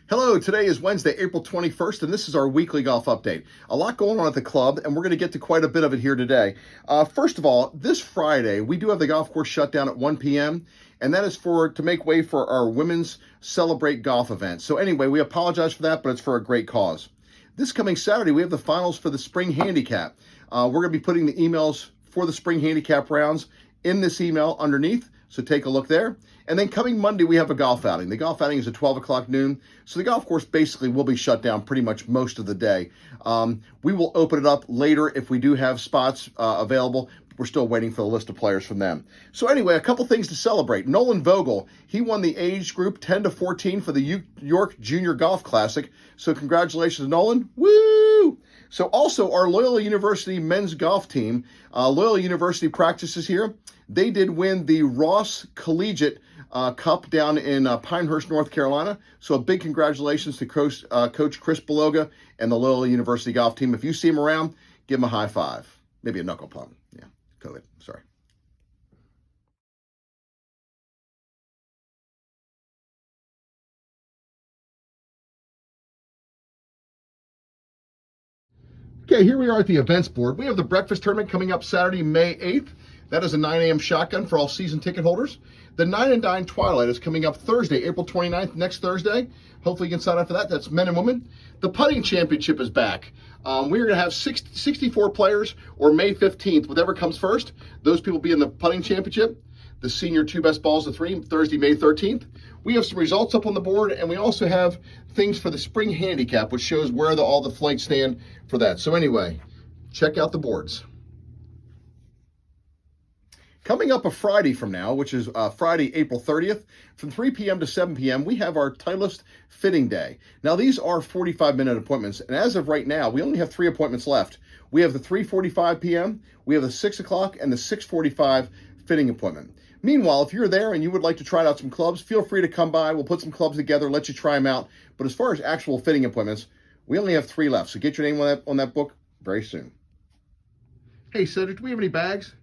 Hello, today is Wednesday, April 21st, and this is our weekly golf update. A lot going on at the club, and we're going to get to quite a bit of it here today. First of all, this Friday, we do have the golf course shut down at 1 p.m., and that is to make way for our Women's Celebrate Golf event. So anyway, we apologize for that, but it's for a great cause. This coming Saturday, we have the finals for the Spring Handicap. We're going to be putting the emails for the Spring Handicap rounds in this email underneath, so take a look there. And then coming Monday, we have a golf outing. The golf outing is at 12 o'clock noon, so the golf course basically will be shut down pretty much most of the day. We will open it up later if we do have spots available. We're still waiting for the list of players from them. So anyway, a couple things to celebrate. Nolan Vogel, he won the age group 10 to 14 for the York Junior Golf Classic. So congratulations, Nolan. Woo! So also our Loyola University men's golf team, Loyola University practices here. They did win the Ross Collegiate Cup down in Pinehurst, North Carolina. So a big congratulations to Coach Chris Beloga and the Loyola University golf team. If you see him around, give him a high five. Maybe a knuckle pump. Yeah, COVID. Sorry. Okay, here we are at the events board. We have the breakfast tournament coming up Saturday, May 8th. That is a 9 a.m. shotgun for all season ticket holders. The 9 and Dine Twilight is coming up Thursday, April 29th, next Thursday. Hopefully you can sign up for that. That's men and women. The putting championship is back. We're going to have 64 players, or May 15th, whatever comes first. Those people be in the putting championship. The senior two best balls of three, Thursday, May 13th. We have some results up on the board, and we also have things for the spring handicap, which shows where all the flights stand for that. So anyway, check out the boards. Coming up a Friday from now, which is Friday, April 30th, from 3 p.m. to 7 p.m., we have our Titleist Fitting Day. Now, these are 45-minute appointments, and as of right now, we only have 3 appointments left. We have the 3:45 p.m., we have the 6 o'clock, and the 6:45 fitting appointment. Meanwhile, if you're there and you would like to try out some clubs, feel free to come by. We'll put some clubs together, let you try them out. But as far as actual fitting appointments, we only have 3 left, so get your name on that book very soon. Hey, Cedric, do we have any bags?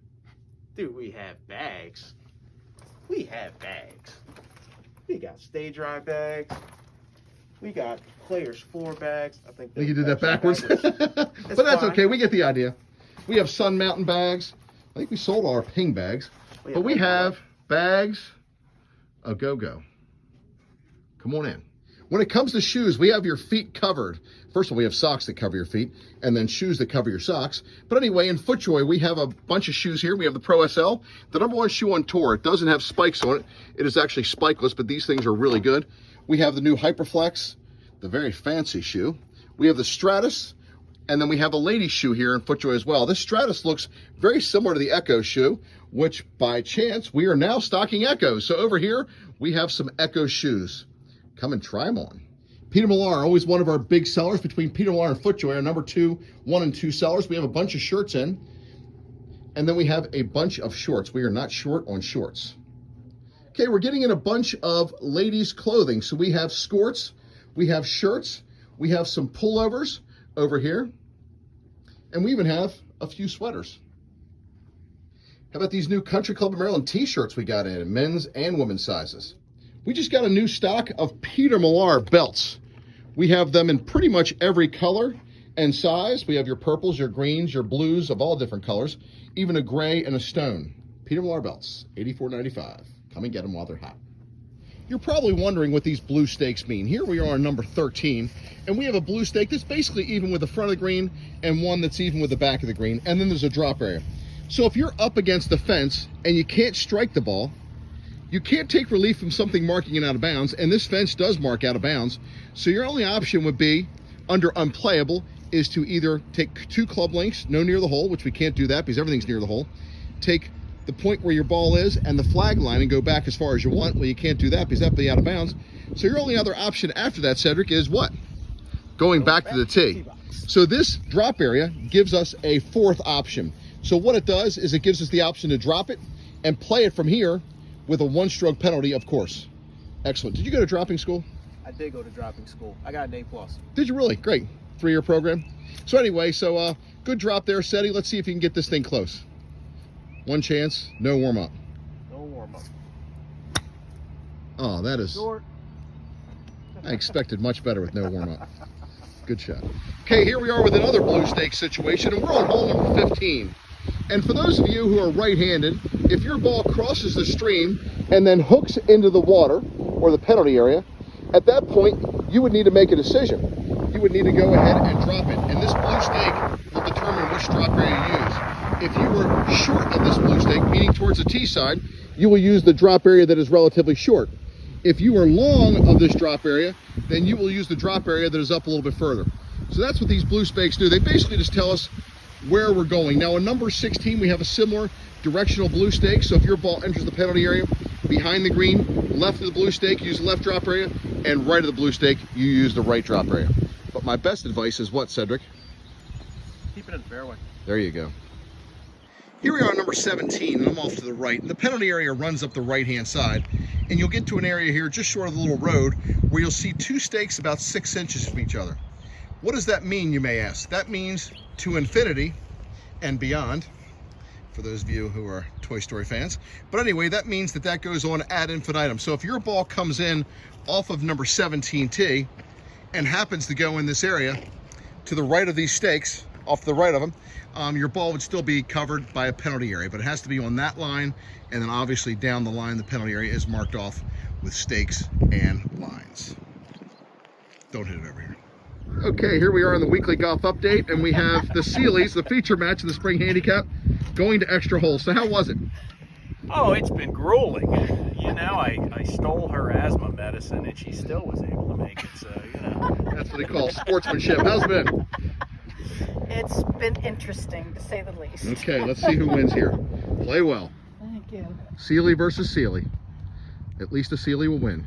Dude, we have bags. We have bags. We got stay dry bags. We got players 4 bags. I think you did that backwards. But that's okay. We get the idea. We have Sun Mountain bags. I think we sold all our Ping bags. But we have bags a go-go. Come on in. When it comes to shoes, we have your feet covered. First of all, we have socks that cover your feet, and then shoes that cover your socks. But anyway, in FootJoy, we have a bunch of shoes here. We have the Pro SL, the #1 shoe on tour. It doesn't have spikes on it. It is actually spikeless, but these things are really good. We have the new Hyperflex, the very fancy shoe. We have the Stratus, and then we have a ladies shoe here in FootJoy as well. This Stratus looks very similar to the Echo shoe, which by chance, we are now stocking Echoes. So over here, we have some Echo shoes. Come and try them on. Peter Millar, always one of our big sellers. Between Peter Millar and FootJoy, our #2, 1 and 2 sellers. We have a bunch of shirts in, and then we have a bunch of shorts. We are not short on shorts. Okay, we're getting in a bunch of ladies' clothing. So we have skirts, we have shirts, we have some pullovers over here, and we even have a few sweaters. How about these new Country Club of Maryland t-shirts we got in men's and women's sizes? We just got a new stock of Peter Millar belts. We have them in pretty much every color and size. We have your purples, your greens, your blues of all different colors, even a gray and a stone. Peter Millar belts, $84.95. Come and get them while they're hot. You're probably wondering what these blue stakes mean. Here we are on number 13, and we have a blue stake that's basically even with the front of the green and one that's even with the back of the green, and then there's a drop area. So if you're up against the fence and you can't strike the ball, you can't take relief from something marking it out of bounds, and this fence does mark out of bounds. So your only option would be, under unplayable, is to either take 2 club lengths, no near the hole, which we can't do that because everything's near the hole. Take the point where your ball is and the flag line and go back as far as you want. Well, you can't do that because that'd be out of bounds. So your only other option after that, Cedric, is what? Going back to the tee. So this drop area gives us a 4th option. So what it does is it gives us the option to drop it and play it from here with a 1-stroke penalty, of course. Excellent. Did you go to dropping school? I did go to dropping school. I got an A+. Did you really? Great. 3-year program. So anyway, good drop there, Seti. Let's see if you can get this thing close. 1 chance, no warm-up. No warm-up. Oh, that is... Short. I expected much better with no warm-up. Good shot. Okay, here we are with another blue stake situation, and we're on hole number 15. And for those of you who are right-handed, if your ball crosses the stream and then hooks into the water or the penalty area, at that point, you would need to make a decision. You would need to go ahead and drop it. And this blue stake will determine which drop area you use. If you were short of this blue stake, meaning towards the tee side, you will use the drop area that is relatively short. If you are long of this drop area, then you will use the drop area that is up a little bit further. So that's what these blue stakes do. They basically just tell us where we're going. Now in number 16, we have a similar directional blue stake. So if your ball enters the penalty area, behind the green, left of the blue stake, use the left drop area, and right of the blue stake, you use the right drop area. But my best advice is what, Cedric? Keep it in the fairway. There you go. Here we are on number 17, and I'm off to the right. And the penalty area runs up the right-hand side, and you'll get to an area here just short of the little road where you'll see two stakes about 6 inches from each other. What does that mean, you may ask? That means to infinity and beyond, for those of you who are Toy Story fans. But anyway, that means that that goes on ad infinitum. So if your ball comes in off of number 17 tee and happens to go in this area to the right of these stakes, off the right of them, your ball would still be covered by a penalty area, but it has to be on that line, and then obviously down the line the penalty area is marked off with stakes and lines. Don't hit it over here. Okay, here we are in the weekly golf update, and we have the Sealies, the feature match of the spring handicap, going to extra holes. So how was it? Oh, it's been grueling. You know, I stole her asthma medicine and she still was able to make it, so, you know. That's what they call sportsmanship. How's it been? It's been interesting, to say the least. Okay, let's see who wins here. Play well. Thank you. Sealy versus Sealy. At least a Sealy will win.